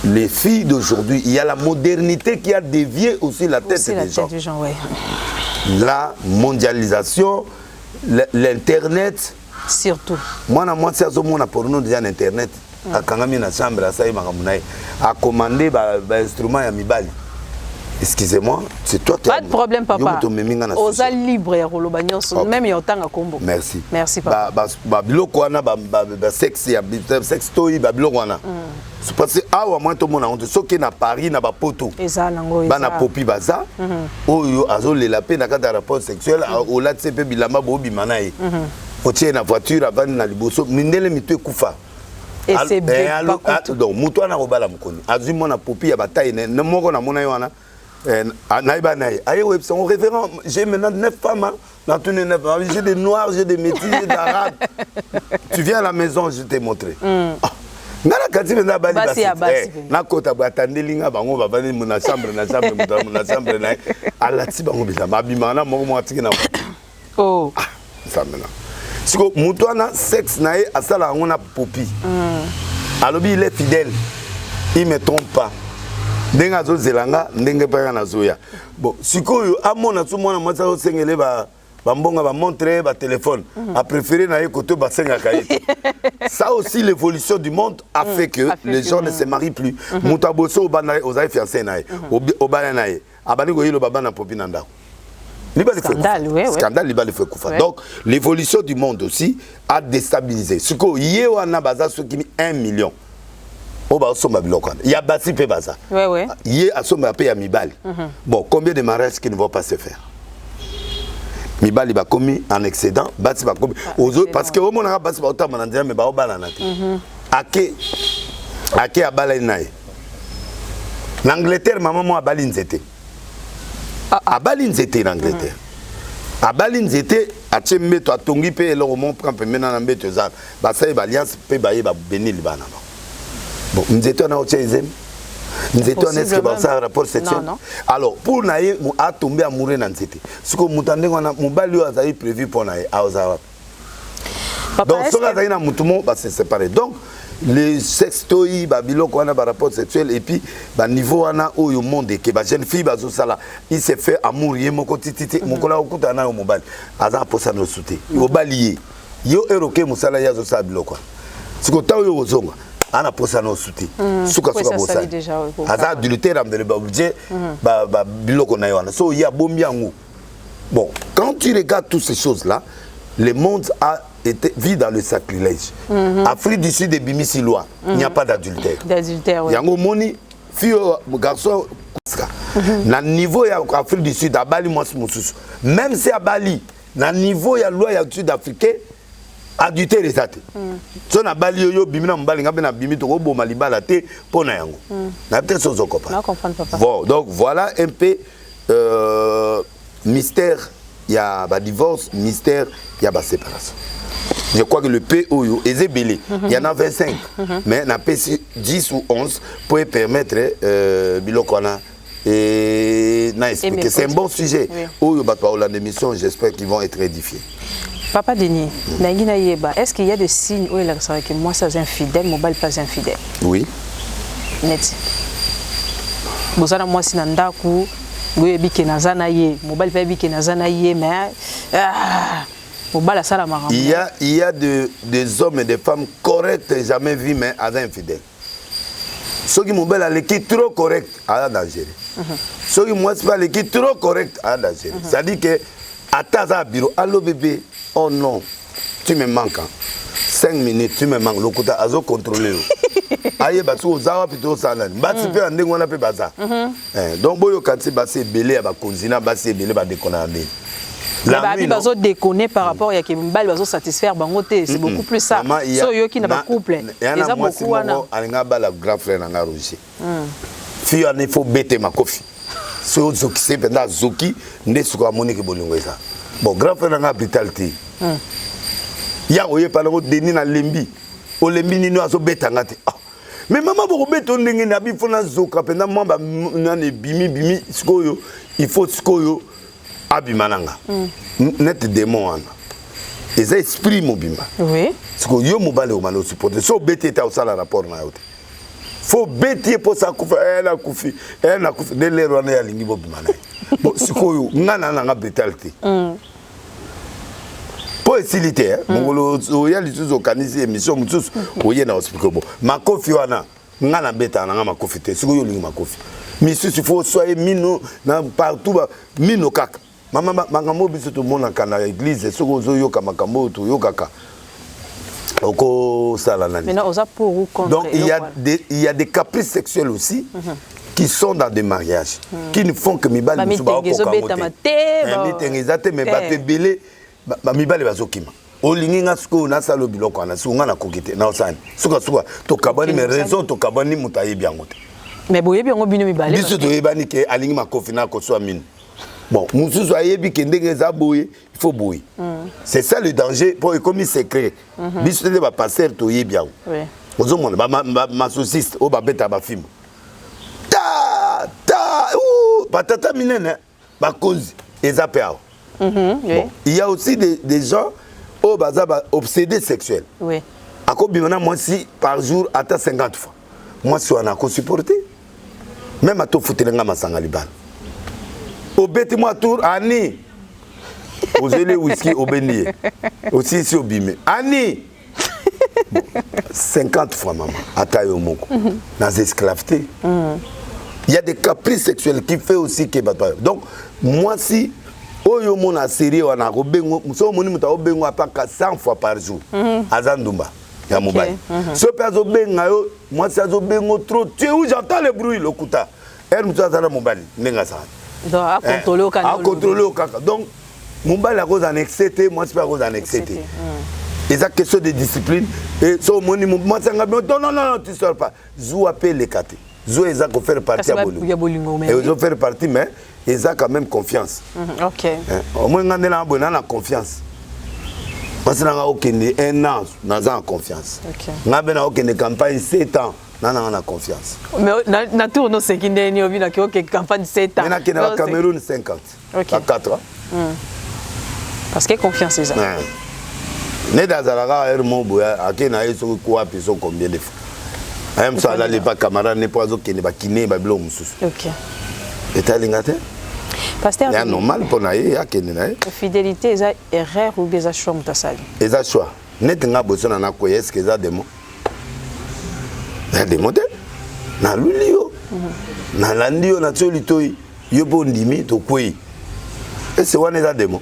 les filles d'aujourd'hui, il y a la modernité qui a dévié aussi la tête des gens. La mondialisation, l'internet. Surtout. Moi, c'est pour nous déjà l'internet. À Kangami na chambre, à commander un instrument à Mibali. Excusez-moi, c'est toi qui pas de problème, papa. Aux libres, même il y a autant à combo. Merci. Merci, papa. Sexe, c'est parce que à moi tout le monde ce qui na Paris na ba poto. Bana popi baza. Oyo azole la peine na rapport sexuel au la tsepe bilamba bo bimanae. O tie na voiture avant na liboso mindele mitu kufa. Et c'est bien. Donc muto na robala mukoni. Azui mona popi ya bataille ne moko na mona yona. Son référent, j'ai maintenant 9 femmes, j'ai des noirs, j'ai des métis, j'ai des arabes. Tu viens à la maison, je t'ai montré. Oh. Alors il est fidèle, il ne me trompe pas. Denga zo zelanga ndenge pa na zoya bon sikoyo amona so mwana mwasa o sengele ba mbonga ba montrer ba téléphone a préféré na écouter ba senga kaite. Ça aussi l'évolution du monde a fait que les gens ne se marient plus. Mutaboso obana ozaï fiancé nae obana nae abani go yilo baba na popi na ndako. Scandale libali fait kufa. Donc l'évolution du monde aussi a déstabilisé. Siko yé wana baza so kimi 1 million. Il y a Bassi Pébaza. Oui. Il y a Somba Pé à Mibali. Bon, combien de mariages qui ne vont pas se faire? Mibali va commis en excédent, Bassi va commis. Parce que au moment où Bassi va autant m'en mais va balanate. Ake a balainae. L'Angleterre, maman moi a balinzete. A balinzete l'Angleterre. A balinzete a tchembe to a tongi pe le roman prend pe maintenant en bête zan. Basa e alliance pe baye ba béni libana. Bon, nous étions en Haute-Saïzem. Nous étions en est-ce que ça a rapport sexuel? Non. Alors, pour naïe, nous a tombé à mourir dans cette. Ce que nous attendons, nous avons prévu pour naïe à Ozawa. Donc, ce que nous avons prévu, c'est séparé. Donc, les sextoïs, Babylon, qu'on a par rapport sexuel, et puis, au niveau où il monde, que la jeune fille, il s'est fait amour, il mon quotidien, mon collègue, il a un mobile. Azan pour ça nous soutenir. Il a balié. Il a éroqué mon salaire, il a Babylon. Ce que tu as eu ana posa no suti suka bosa aza adultère amdele ba budget ba biloko na yona so ya bombi yango. Bon, quand tu regardes toutes ces choses là, le monde a été vit dans le sacrilège. Afrique du Sud et Bimisi loi, il n'y a pas d'adultère. D'adultère, oui. Yango moni fille garçon Na niveau ya Afrique du Sud abali mwasi mususu. Même si abali na niveau ya loi ya Sud-Africain adultère ezate. So na bali yo bimi na mbali ngabe na bimi to boma libala te pona yango. Na peut-être sozo kopa. Na comprendre papa. Bon, donc voilà un peu mystère il y a ba divorce, mystère il y a ba séparation. Je crois que le POYO est belé. Il y en a 25, mais on a 10 ou 11 pour permettre Bilokwana et expliquer. C'est un bon sujet. Oyo batwa l'émission, j'espère qu'ils vont être édifiés. Papa Denis, est-ce qu'il y a des signes où il a que moi ça c'est infidèle, mobile pas infidèle? Oui. Net. Bozana moi si nandaku, oui bike nazana ye, mobile pas bike nazana ye, mais il y a des hommes et des femmes corrects jamais vus mais avec infidèles. Ceux qui m'ont l'équipe trop correct à danger. Ceux qui m'ont pas l'équipe trop correct à danger. C'est-à-dire que à ta bureau, allô bébé, oh non, tu me manques. 5 minutes, tu me manques. Le côté azo contrôlé. Aïe bah tu aux awa plutôt ça là. Bah tu peux amener on appelle baza. Donc boyo quand c'est basé belé à ba konzina basé belé ba déconner. La vie bazo déconner par rapport à que mbal bazo satisfaire bangoté, c'est beaucoup plus ça. So yo qui n'a pas couple. Les a beaucoup wana. Alinga ba la grand frère nanga Roger. Fi on il faut bêter ma coffee. So zoki c'est pendant zoki ne suka monique bolingo ça. Bon grand frère nanga brutalité. Ya oye palango deni na lembi. O lembi nino azo betanga te. Mais maman boko beto ndenge na bi fona zoka pendant mamba nane bimi skoyo. Il faut skoyo abimananga. Net démon ana. Les esprits mobimba. Oui. Skoyo yo mobale o mano supporter. So bete ta osala rapport na yote. Faut bete pour ça kufa na kufi. Na kufi de lero na ya lingi bobimana. Bon skoyo ngana na brutalité. Pour faciliter mongolo oya lizuzo kanisi émission mutusu oye na expliquer bon makofi wana ngana beta na makofi te sikoyo lingi makofi misusu faut soyez mino na partout mino kaka mama makambo biso to mona kana église soko zo yoka makambo to yokaka oko sala nani. Maintenant osa pour ou contre. Donc il y a des caprices sexuels aussi qui sont dans des mariages qui ne font que mibali musu ba ko kamote mais ba belé ba mibali bazokima olingi nga siko na salo biloko na sunga na kokite na osani suka to kabani mais raison to kabani mutaye biango te mais boye biango bino mibali biso to yebani ke alingi makofi na ko swa mine bon mususu ayebi ke ndenge za boye il faut boye c'est ça le danger pour comme secret biso te ba passer to yebiango oui ozomona ba masociste o ba beta ba film ba tata minene ba cause ezapea. Bon, il y a aussi des gens au bazar obsédés sexuels. Oui. À combien moi si par jour à 50 fois. Moi si on a qu'à supporter. Même à tout foutre les gars masanga liban. Au bête moi tour ani. Aux élèves whisky au béni. Aussi ici au bimé. Ani. 50 fois maman. À taille au moko. Dans esclaveté. Il y a des caprices sexuels qui fait aussi que donc moi si oyo mona série wana ko bengo so moni muta obengo apaka 100 fois par jour azandumba ya mobile so pezo benga yo moi ça zo bengo trop tu où j'entends le bruit le kuta elle muta za mobile nenga ça donc à contrôler au kaka donc mobile a cause en excité moi c'est pas cause en excité et ça question de discipline et so moni moi ça non tu sors pas zou appelle les kate zou eza ko faire partie à bolingo et ils ont faire partie mais ils ont quand même confiance. Ok. Au moins, on a la confiance. Parce qu'on a aucune un an, on a confiance. On a aucune campagne 7 ans, on a confiance. Mais na tour no sekinde ni obi na ke campagne 7 ans. On a que Cameroun 50. Ok. 4 ans. Parce que confiance c'est ça. Ne dazalaga hermo boya akena yeso ko apiso combien de fois. Même ça là les pas camarades ne pas aucune ba kiné ba blo mususu. OK. Et talingate pasteur c'est normal pour naïe ya kenina fidélité est erreur ou bien choix mutasali eza choix net nga bosona na ko est-ce que ça démon na démonter na lulio na landio na tsolitoi yo bondimi to koi et c'est wana eza démon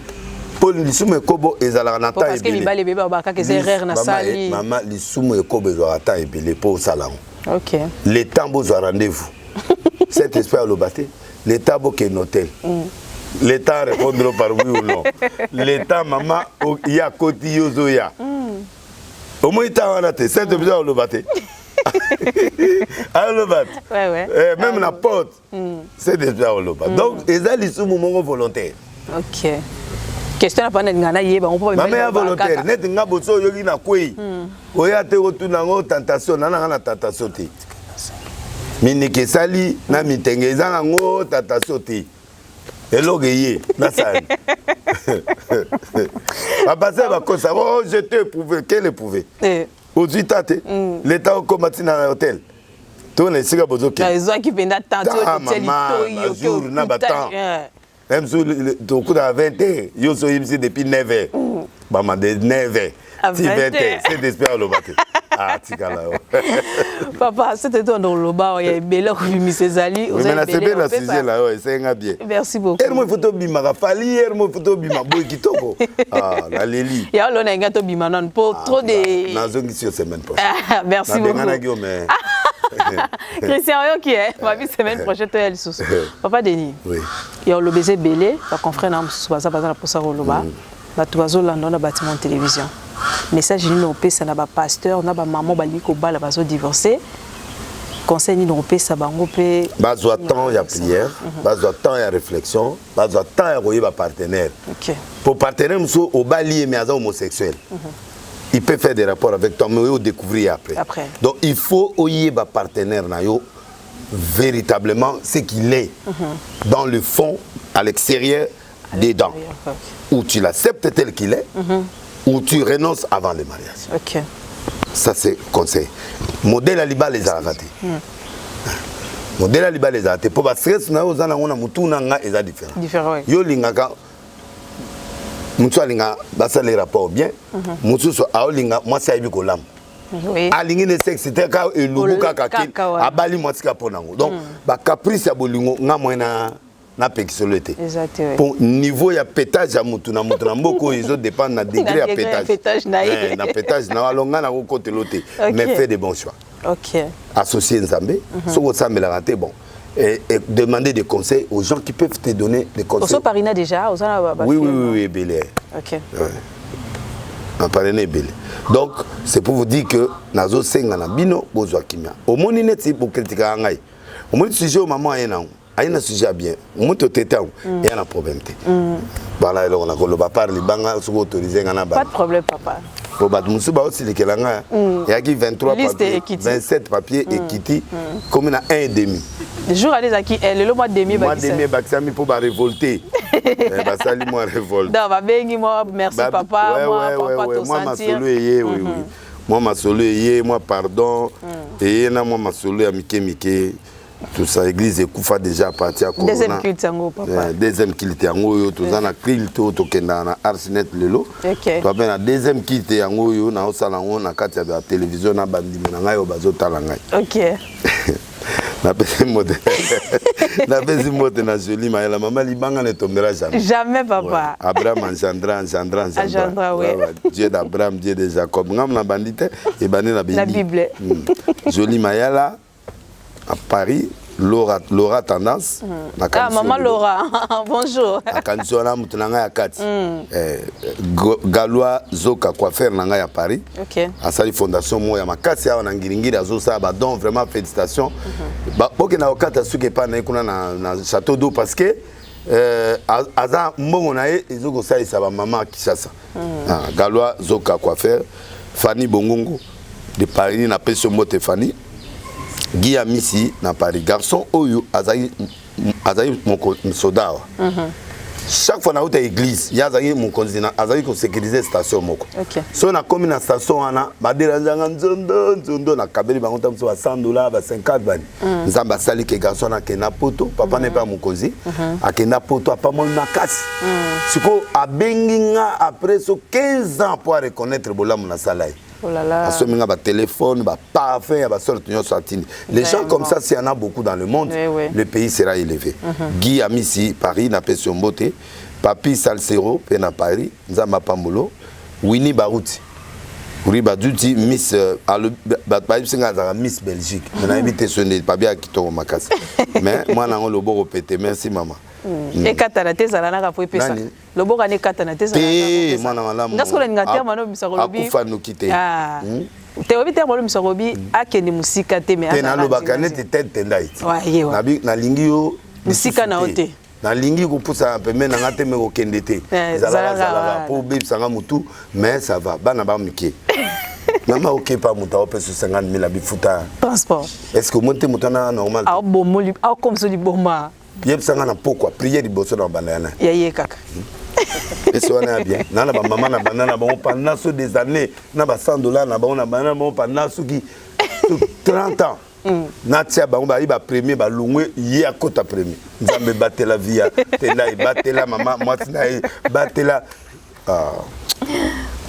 pour lisumu ekobo ezala na ta parce que libale beba ba ka que erreur na sali maman lisumu ekobo ezala ta ebele pour salango OK le temps besoin rendez-vous cet esprit à le battre l'État boque un hôtel. L'État répondra par oui ou non. L'État, maman, il y a côté yozoya. Au moins, il y a c'est épisode le batté. Même la porte, c'est déjà le bat. Donc, ils ont les sous-moments volontaires. Ok. Question à prendre ngana yeba on peut même maman volontaire net nga boso yoki na kwei oya te otuna ngo tentation na tentation te mini kesali na mitengeza ngo tentation te elogeye na sali abase ba kosa oh je te prouver qu'elle est prouvé aujourd'hui tate l'état au combattre dans l'hôtel tout les siga bozo ke ils ont qui penda tantôt hôtel ito jour na batan. Même si au coup de 20 ans, je suis ici depuis 9 ans. Maman, de 9 ans. Si 20 ans, c'est d'espérer le bateau. Ah, tika là. Papa, c'était toi dans le bar, il y a Bella qui mis ses alliés. Mais c'est bien la sujet là, c'est un bien. Merci beaucoup. Elle m'a photo bima rafali, elle m'a photo bima boy kitoko. Ah, la Lélie. Il y a l'on a gâteau bima non pour trop de. Nazongi sur semaine prochaine. Merci beaucoup. Christian qui est ma vie semaine prochaine toi elle sous. Papa Denis. Oui. Il y a le baiser belé, la confrère na sous ça bazana pour ça roloba. Ba toazo lando na bâtiment télévision. Message ni no pesa na ba pasteur na ba maman bali ko bala bazo divorcer. Conseil ni no pesa bango pe bazo temps ya prière, bazo temps ya réflexion, bazo temps ya koyeba partenaire. OK. Pour partenaire muso au bali mais aza homosexuel. Il peut faire des rapports avec toi, mais il faut découvrir après. Donc il faut oyer un partenaire véritablement ce qu'il est dans le fond, à l'extérieur, dedans. Ou tu l'acceptes tel qu'il est, ou tu renonces avant le mariage. Okay. Ça c'est conseil. Modèle Aliba les a ratés. Modèle Aliba les a ratés. Pour parce que on a différent. Yo lingaka Moussa linga basa les rapports bien. Moussa so aolinga moi ça ibi kolam. Oui. Alingi ne sexe c'était ka elubuka kakini abali motika ponango. Donc ba caprice ya bolingo nga moina na pexolete. Exactement. Pour niveau ya pétage ya mutu na mboko ils ont dépend na degré ya pétage. Na pétage na alonga na côté loté mais fait des bons choix. OK. Associer Nzambe, so ko sambela raté bon. Et demander des conseils aux gens qui peuvent te donner des conseils. Au Parina déjà, oui, Bélé. Ok. En Parina Bélé. Donc, c'est pour vous dire que Nazo Sengana Bino, Bozo Kimia. Au monde net, pour critiquer Angaï. Au monde sujet au maman, il y a un sujet bien. Au monde au tétan, il y a un problème. Voilà, on a le papa, les bangas sont autorisés. Pas de problème, papa. Au bas de Moussouba aussi, il y a 23 papiers, 27 papiers et Kitty, comme il y a 1,5. Le jour à qui le mois de demi, moi demi Baxami pour révolter. Basali moi révolte. Non, va bien moi merci papa, moi ma solo oui. Moi ma solo moi pardon et na moi ma solo ya mike tout ça église ekufa déjà parti à corona. Deuxième culte yango papa. Deuxième culte yango yo tout ça na culte to kenda na Arsenet lelo. OK. To ben na deuxième culte yango yo na osala ngo na kati ya télévision na bandi na ngai bazo tala ngai. OK. La deuxième mot na Jolie mais la maman libanga ne tombera jamais. Jamais papa. Abraham engendra. Dieu d'Abraham, Dieu de Jacob. Ngam na bandite et bani la Bible. Jolie Mayala à Paris, Laura Tendance. Ah maman Laura, bonjour. La canción na mutunanga ya kati. Galois Zoka coiffeur nanga ya Paris. OK. À sa fondation moya makasi ya na ngiringira zo sa ba donc vraiment félicitations. Ba boke na okata suke pa na kuna na château d'eau parce que aza mbongo na ye ezoko sa isa ba maman Kishasa. Galois Zoka coiffeur, Fanny Bongongo de Paris na peso mote Fanny. Guy Amisi na Paris garçon oyo azali mon soda. Chaque fois na haute église ya azali mon continent azali ko sécuriser station moko. OK. So na comme na station ana ba déranger nzondo na kabeli ba ngonta ba $100 ba 50 bani. Nzamba sali ke garçon na kena poto papa n'est pas mon cosy akena poto apa mon nakasi. Siko abenginga après so 15 ans pour reconnaître bolamu na salai. Oh là là. Ba téléphone, ba parfum, ba sorte de satine. Les gens comme ça, s'il y en a beaucoup dans le monde, le pays sera élevé. Guy Amissi, Paris, na Pession Beauté, Papi Salsero, Pena Paris, Nzamba Pambolo, Winnie Barouti. Oui, Badouti, Miss Miss Belgique. On a invité ce n'est pas bien qui tombe au Macas. mais moi nango loboko pété merci maman. Et katana te zala na ka po pesa. Loboko ne katana te zala na ka po. Mwana malamu. Ngasko la ngati mano misakolobi. Akufa nokite. Ah. Te obi te molo misakolobi akeni musika te me azala. Te na lobaka ne te tete ndai. Wa yewa. Na lingi yo musika na ote. Na lingi ko pusa peme na ngate me ko kende te. Zala po bib sanga mutu mais ça va bana ba miki. Maman ok pas muta op sur 50 000 abifuta. Transport. Est-ce que monte mutana normal? Ah bon moli ah comme ça li bomba. Yeb sanga na pourquoi prier di bosso na banana. Ya ye kaka. Et ça on est bien. Na ba maman na banana bon pendant des années na ba $100 na ba on na banana bon pendant qui 30 ans. Natia ba on ba iba premier ba longwe ye à côté premier. Nzambe batela via tela batela maman moi tina batela ah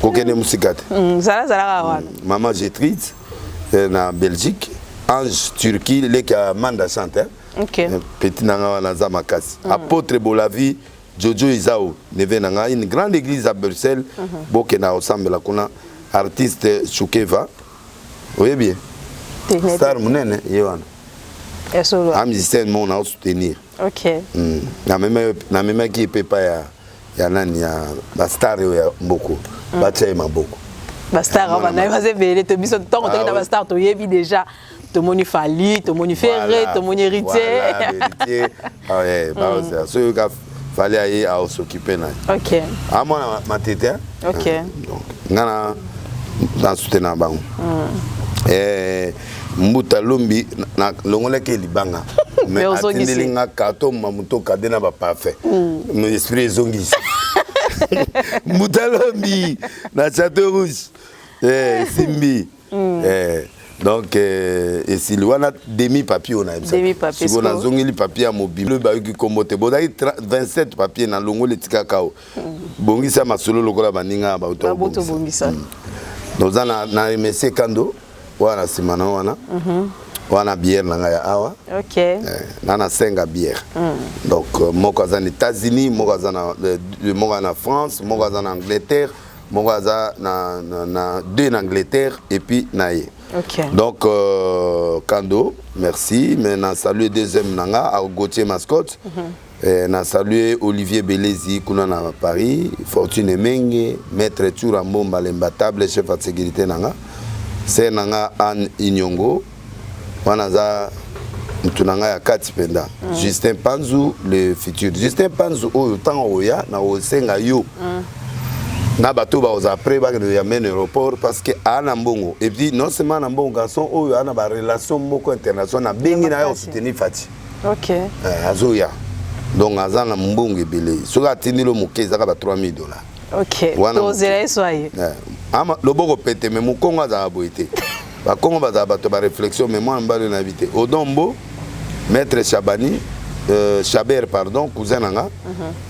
kokene musikate. Zala wana. Maman Gétrude na Belgique, Ange Turquie les ka manda chanter. OK. Petit nanga na zamakasi. Apôtre Bolavi Jojo Izao neve nanga une grande église à Bruxelles. Bokena ensemble la kuna artiste Chukeva. Oui bien. Star munene yewana. Esolo. Un musicien mon na soutenir. OK. Na même qui peut pas ya nani ya ba star ya mboko. Ba tshema mboko. Ba star ba na vaze vele to biso to ko ta ba star to yebi déjà to moni Fali, to moni Ferré, to moni héritier. Héritier. Ah ouais, bah c'est ce qu'a fallait aller à s'occuper là. OK. À moi ma tête. OK. Donc ngana dans soutenir bango. Mbuta lombi na longole ke libanga mais atindeli nga kato mamuto kadena ba parfait no esprit zongi Mbuta lombi na Château Rouge simbi donc et si loana demi papier on a demi papier si on a zongeli papier à mobile ba ki komote bodai 27 papier na longole tika kao bongisa masolo lokola baninga ba uto bongisa donc na remercier Kando wana simana wana wana bière nanga ya awa OK nana senga bière donc moko za aux États-Unis moko za na France moko za na Angleterre moko za na deux en Angleterre et puis naie OK donc Kando merci mais na saluer deuxième nanga à Gauthier Mascotte na saluer Olivier Belezi kuna na Paris Fortune Menge maître Toura Mbomba l'imbattable chef de sécurité nanga c'est nanga Anne Inyongo wanaza mtunanga ya kati penda Justin Panzu le futur Justin Panzu oyo tango oya na osenga yo na bato ba oza après ba ya men aéroport parce que ana mbongo et puis non seulement na mbongo garçon oyo ana ba relation moko international bengi na yo soutenir Fati OK azoya donc azana mbongo ebele soka tindilo mokeza ka ba $3000 OK tozela eswaye ama loboko pété mais mukongo za aboité ba kongo ba za bato ba réflexion mais moi mbalo na habité Odombo maître Chabani Chaber pardon cousin nanga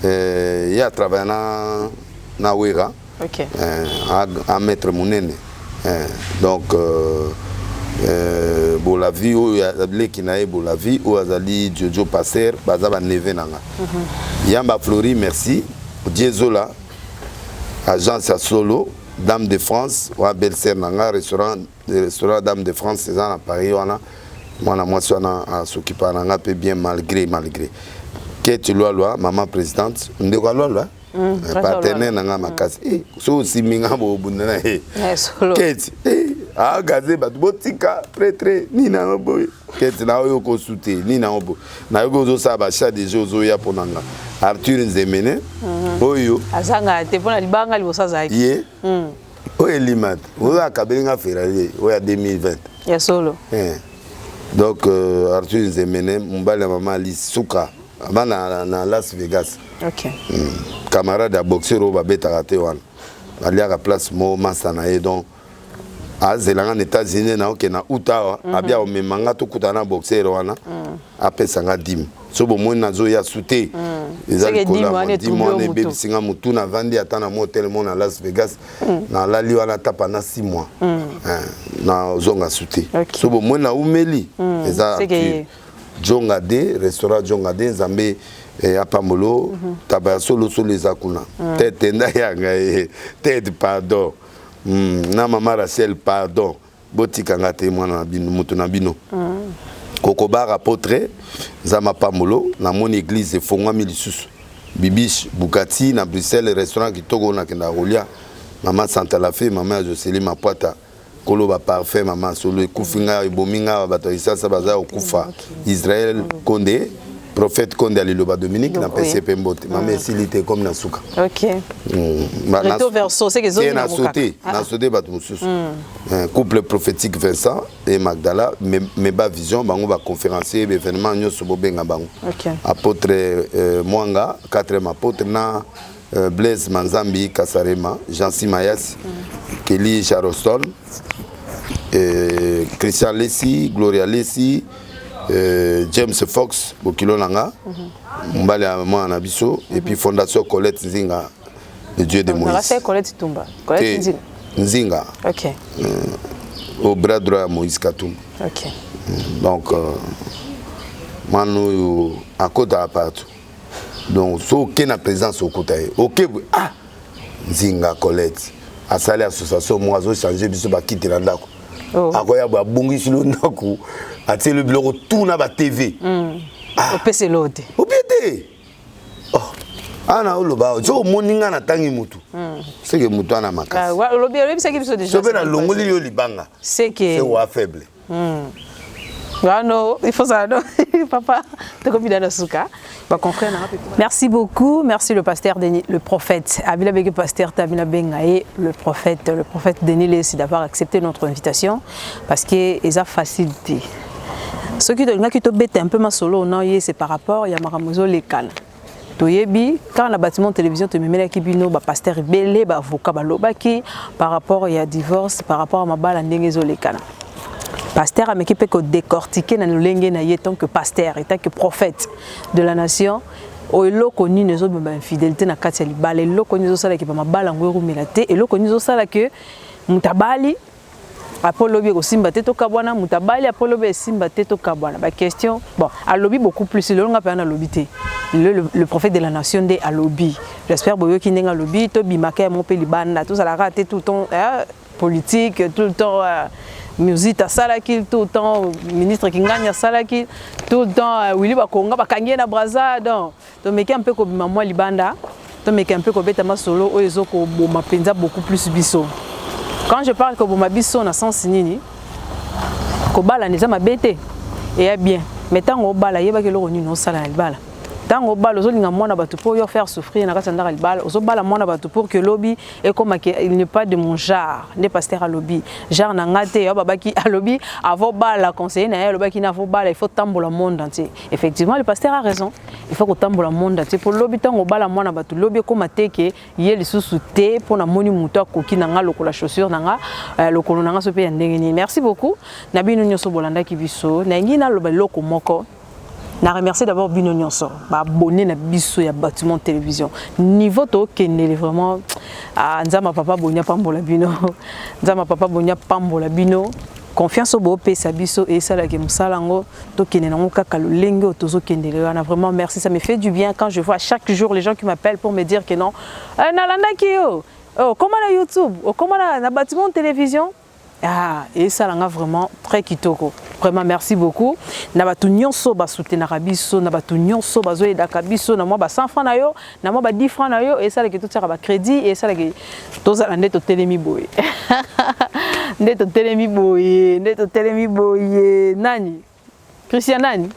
il a travaillé na Wera OK à maître Munene donc Bolavi ou qui na Bolavi ou azali Jojo Passer baza ba neve nanga Yamba Flori merci Diezola agence à Solo Dame de France ou à Belser nanga restaurant Dame de France c'est à Paris wana moi moi à s'occuper nanga peu bien malgré que tu loi maman présidente ndeko loi partenaire nanga makasi so aussi minga bo bundana keti gaze bat botika prêtre ni na boy keti na yo ko souté ni na obo na yo zo sa ba cha des jours ya ponanga Arthur Nzemene oyo azanga te pona libanga libosa zaki ye oyo limat oyo kabelinga Ferrari oyo 2020 ya solo donc Arthur Nzemene mbala mama Lisuka abana na Las Vegas OK camarade à boxeur au babeta raté wan ali à place mo masana et donc azelanga na États-Unis na okena utawa abia o memanga to kutana boxeur wana apesanga dim so bo mona zo ya souté ezali kola dimone bébé singa mutu na vandi atana mo hotel mo na Las Vegas na lali wana tapa na 6 mois na zonga souté so bo mona umeli ezali Jonga de restaurant Jonga de Nzambe apamolo taba solo les akuna tête nda yanga tête pardon na mama Rachel pardon botika ngate mwana bino mutu na bino Kokobar apôtre Zama Pamolo na mon église Fongwami lisusu Bibiche Bukati na Bruxelles restaurant qui togo na kenda rolia maman Santa la Fée maman Jocelyne Mapwata koloba parfait maman solo kufinga bominga bato isasa baza okufa Israël Condé prophète Condé aliloba Dominique na PCP Mbote maman silité comme na suka. OK. Retour verso c'est que zone na sauté bato mususu. Couple prophétique Vincent et Magdala Meba Vision bango ba conférencier événement nyoso bobenga bango. OK. Apôtre Mwanga 4e apôtre na Blaise Manzambi Kasarema, Jean-Si Mayas, Kelly Charoston, Christian Lessi, Gloria Lessi, James Fox, Bokilo Langa, Mbale Amon Anabiso, et puis Fondation Colette Nzinga, le Dieu de Moïse. C'est Colette Tumba. Colette Nzinga. Ok. Au bras droit à Moïse Katoum. Ok. Donc, Manu à côté à partout. Donc, ce qui est la présence au côté, ok, ah, Nzinga Colette, à saler association, moi, j'ai changé, je vais quitter la dako. Akoya ba bongi sur le dako, à tirer le bureau, tout na ba TV. Au PC l'autre. Au PD. Oh, ana oloba, jo moninga na tangi mutu. C'est que mutu ana makasi. Ah, le bien, c'est que déjà. Je vais na longoli yo libanga. C'est que. C'est wa faible. Ah non, il faut ça, non. Papa, tu comprends dans le souka. Merci beaucoup, merci le pasteur Denis, le prophète. Abila Bege pasteur Tabina Bengaye, le prophète Denis Lessi d'avoir accepté notre invitation parce que ils a facilité. Ce qui te bête un peu ma solo, non, c'est par rapport à Maramozo Lekan. Toyebi, quand la bâtiment télévision te met kibino ba pasteur belé ba avocat ba lobaki par rapport à divorce, par rapport à ma balle ndengezo Lekan. Pasteur a m'équipé que décortiquer dans le langue na tant que pasteur et tant que prophète de la nation o elo connu les autres infidélité na kati ya libala elo connu zo sala ki ba mabala ngweru melate elo connu zo sala que mutabali apolo bi ko simba te to kabwana mutabali apolo be simba te to kabwana ba question bon a lobby beaucoup plus le nga pa na lobby le prophète de la nation de a lobby j'espère boyo ki ndenga lobby to bimaka mon pe libanda tout ça la raté tout le temps politique tout le temps musique à Salaki, tout le temps ministre qui gagne à Salaki, tout le temps Willy Bakonga, Bakangi na Braza, donc mec un peu comme maman Libanda, donc mec un peu comme Betama Solo, Oezo ko Boma Penza beaucoup plus biso. Quand je parle que Boma biso na sens nini, ko bala neza mabete et bien, mais tant au bala yeba ke lo ronu no sala bala. Tant au bal, aux gens mona batu pour faire souffrir na kasanda al bal, aux bala mona batu pour que lobby est comme il n'est pas de mon genre, n'est pasteur à lobby. Genre na ngate ya babaki à lobby, avant bal conseiller na lobby qui n'a pas bal, il faut tambour le monde entier. Effectivement, le pasteur a raison. Il faut que tambour le monde entier pour lobby tant au bal mona batu lobby comme ateke yeli sous-souté pour na moni muto koki na nga lokola chaussure na nga lokolo na nga so pe ndengeni. Merci beaucoup. Na bino nyoso bolanda ki biso, na ngina loba loko moko. Na remercier d'abord Bino Nyonso, abonné na biso ya bâtiment télévision. Niveau to kenele vraiment nzama papa bonya pambola bino. Nzama papa bonya pambola bino. Confiance au beau pesa biso et ça la ke musalango to kenena ngoka kalolenge otozo kendele wana vraiment merci, ça me fait du bien quand je vois chaque jour les gens qui m'appellent pour me dire que non nalanda ki yo. Oh comment na YouTube, oh comment na bâtiment télévision. Ah, et ça l'a vraiment très kitoko. Vraiment merci beaucoup. Na batu nyonso ba soutenir biso, na batu nyonso ba zoe dakabiso, na moi ba 100 francs na yo, na moi ba 10 francs na yo et ça la que tout ça ba crédit et ça la que tout ça ndeto telemi boy. Ndeto telemi boy, ndeto telemi boy. Nani? Christian nani?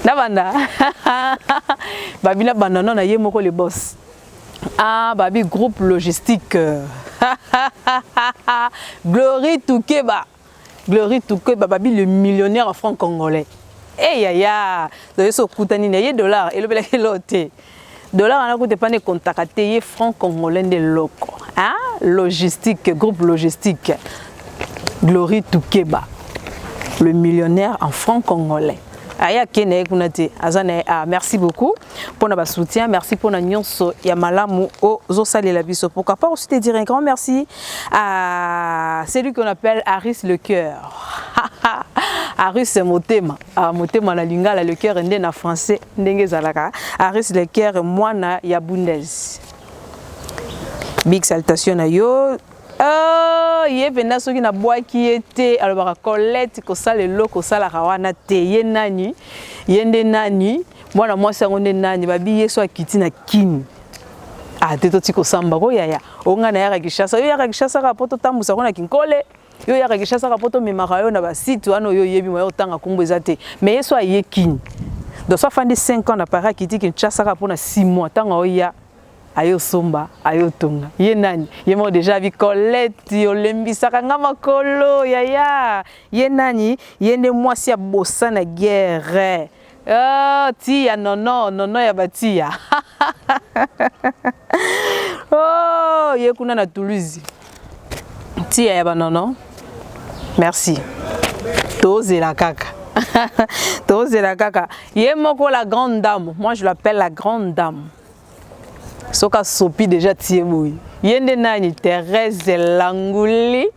Na banda. Babila banda non na ye moko le boss. Ah, babi groupe logistique. Glory Toukeba. Glory Toukeba, babi le millionnaire en francs congolais. Eh ya ya, de so kutani na ye dollar et le bela kelote. Dollar ana koute pas ne contacter ye francs congolais de loko. Hein? Logistique, groupe logistique. Glory Toukeba. Le millionnaire en francs congolais. Aya kene kunati azane merci beaucoup pour notre soutien, merci pour notre nyonso ya malamu o zosali la biso. Pourquoi pas aussi te dire un grand merci à celui qu'on appelle Aris le cœur. Aris c'est motema, motema na lingala le cœur ndé na français ndenge zalaka. Aris le cœur mwana ya Bundes. Big salutation à yo. Ye penda soki na boaki ete alors Colette ko sala loko sala kawana te ye nani yende nani mwana mwasi yango nde nani babi yeso akiti na kini te tiko samba ko yaya onga na yaka Kishasa yo yaka Kishasa ka poto tambusa ko na kinkole yo yaka Kishasa ka poto memaka yo na ba site wana yo yebi mo yo tanga kumbu ezate mais yeso aye kini donc ça fait 5 ans na para kiti Kinshasa ka pona 6 mois tanga oya ayo somba ayo tonga ye nani ye mo déjà vi Colette olembisaka nga makolo yaya ye nani ye nde mwasi ya bossa na guerre tia nono ya batia oh ye kuna na Toulouse tia ya banono merci tozela kaka tozela kaka ye moko la grande dame, moi je l'appelle la grande dame. Soka sopi déjà tieboui. Yende nani Thérèse Languli.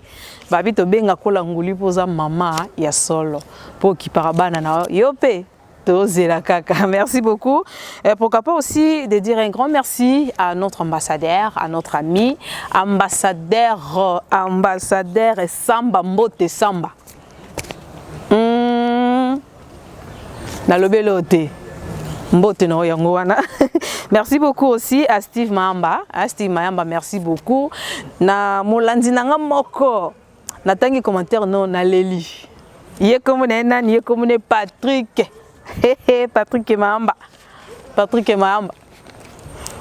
Babi to benga ko Languli poza mama ya solo. Pour qui parabana na yope. Tozela kaka. Merci beaucoup. Et pourquoi pas aussi de dire un grand merci à notre ambassadeur, à notre ami, ambassadeur Samba Mbote Samba. Na lobelote. Mbote no yango wana. Merci beaucoup aussi à Steve Mahamba. Steve Mahamba, merci beaucoup. Na molandi nanga moko. Na tangi commentaire non na leli. Yé comme nani, yé comme Patrick. Patrick Mahamba. Patrick Mahamba.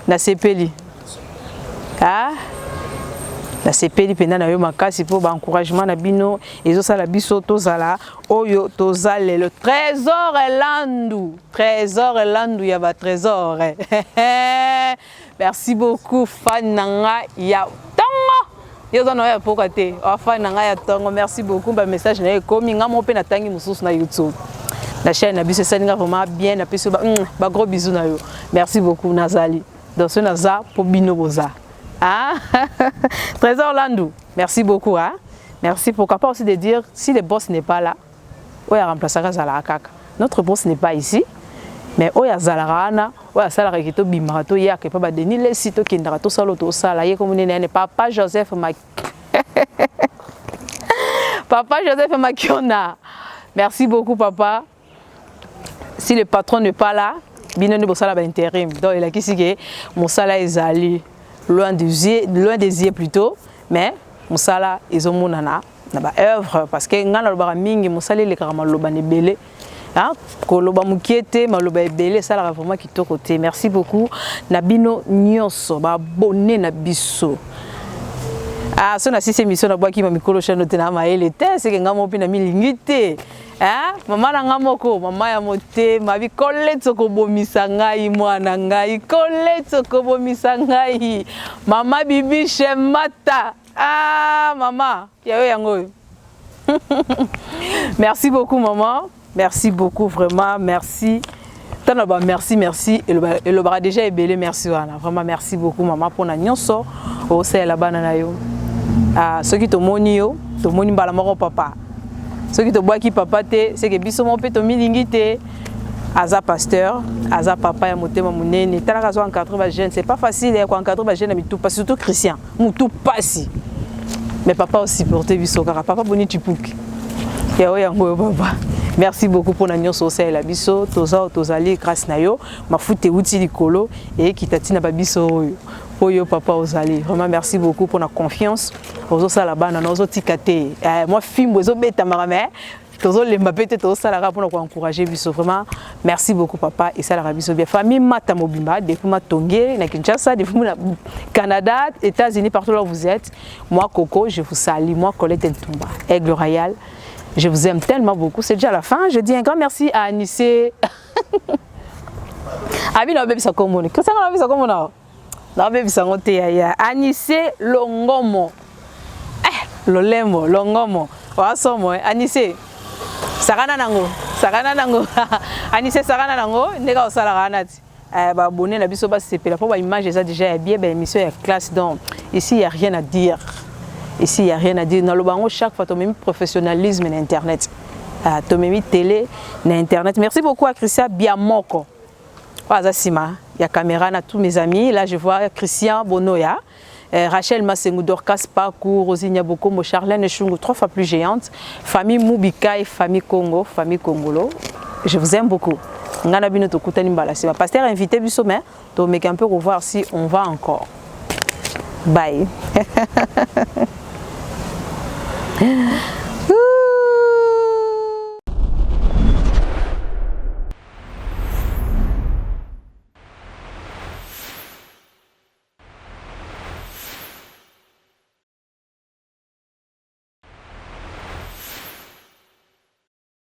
Na sepeli. Ah? La sepeli pena na yo makasi pour ba encouragement na bino ezo sala biso tozala oyo tozale le trésor elandu ya ba trésor. Merci beaucoup fan nanga ya tongo yo zano ya pokate fan nanga ya tongo merci beaucoup ba message na ekomi nga mo pe na tangi mususu na YouTube la chaîne na biso salinga vraiment bien na biso ba gros bisous na yo merci beaucoup Nazali dans ce naza pour bino boza. Ah, Trésor Landou, merci beaucoup. Hein? Merci. Pourquoi pas aussi de dire, si le boss n'est pas là, Oya remplacera Zala Kaka. Notre boss n'est pas ici, mais Oya Zalarana, Oya Salara Kito Bimarato, Yak et Papa Denis, les sites qui n'ont pas solo, tout ça, là, comme on Papa Joseph Papa Joseph Makiona. Merci beaucoup, papa. Si le patron n'est pas là, Bino ne bossala ba intérim. Donc, il a qui que mon salaire est allé. Loin des yeux plutôt, mais musala ezomonana na ba œuvre parce que ngana loba mingi musala le karama loba ne belé hein ko loba mukiete maloba ebele sala vraiment kitoko te. Merci beaucoup na bino nyonso ba abonné na biso. Ah so na sisi émission na bwaki ma mikolo chaîne te na maele te c'est que ngamo pe na milingite. Hein mama na ngamoko mama ya mote mabi Colette ko bomisa ngai mwana ngai Colette ko bomisa ngai mama bibi Shemata ah mama yayo yango. Merci beaucoup maman, merci beaucoup vraiment, merci tanaba merci et le bara déjà ebelé merci wana vraiment merci beaucoup maman pour na nyonso o c'est la banana yo ah ce qui to moni yo to moni mbala moko papa. Ce qui te boit qui papa te, c'est que biso mon peto milingite, aza pasteur, aza papa ya motema munene, talaka zo encadrer ba jeune, c'est pas facile ya encadrer ba jeune tout pas surtout chrétien, mutu pasi. Mais papa aussi porter biso kaka papa boni chipuki. Ya oya ngoyo papa. Merci beaucoup pour la nyonso ça la biso, tozali grâce na yo, ma fute outi likolo et kitatina ba biso oyo. Oyo papa ozali. Vraiment merci beaucoup pour la confiance. Ozo sala bana na ozo tikate. Moi film ozo beta marame. Tozo le mbapete to sala pour nous encourager biso vraiment. Merci beaucoup papa et sala biso bien famille Mata Mobimba depuis ma Tongé na Kinshasa depuis na Canada, États-Unis partout là où vous êtes. Moi Coco, je vous salue. Moi Colette Ntumba, Aigle Royal. Je vous aime tellement beaucoup. C'est déjà la fin. Je dis un grand merci à Anissé. Abi na bébé ça comme Qu'est-ce que na ça comme na bébé ça ngote ya Anissé Longomo. Lolemo Longomo. Wa somo Anissé. Sakana nango. Anissé sakana nango ndeka osala kanati. Ba abonné na biso ba sepela pour ba image ça déjà bien ben émission ya classe donc ici il y a rien à dire. Ici, il n'y a rien à dire. Dans le bango, chaque fois, tu as même professionnalisme dans Internet. Tu as même télé dans Internet. Merci beaucoup à Christian Biamoko. Il y a caméra, à tous mes amis. Là, je vois Christian Bonoya. Rachel Massengou, Dorcas Pakou, Rosinia Bokombo, Charlène Chungu, 3 fois plus géante, famille Moubika et famille Congo, famille Congolo. Je vous aime beaucoup. Ngana bino to kutani mbala. C'est ma pasteur invité du sommet. Donc mais un peu revoir si on va encore. Bye.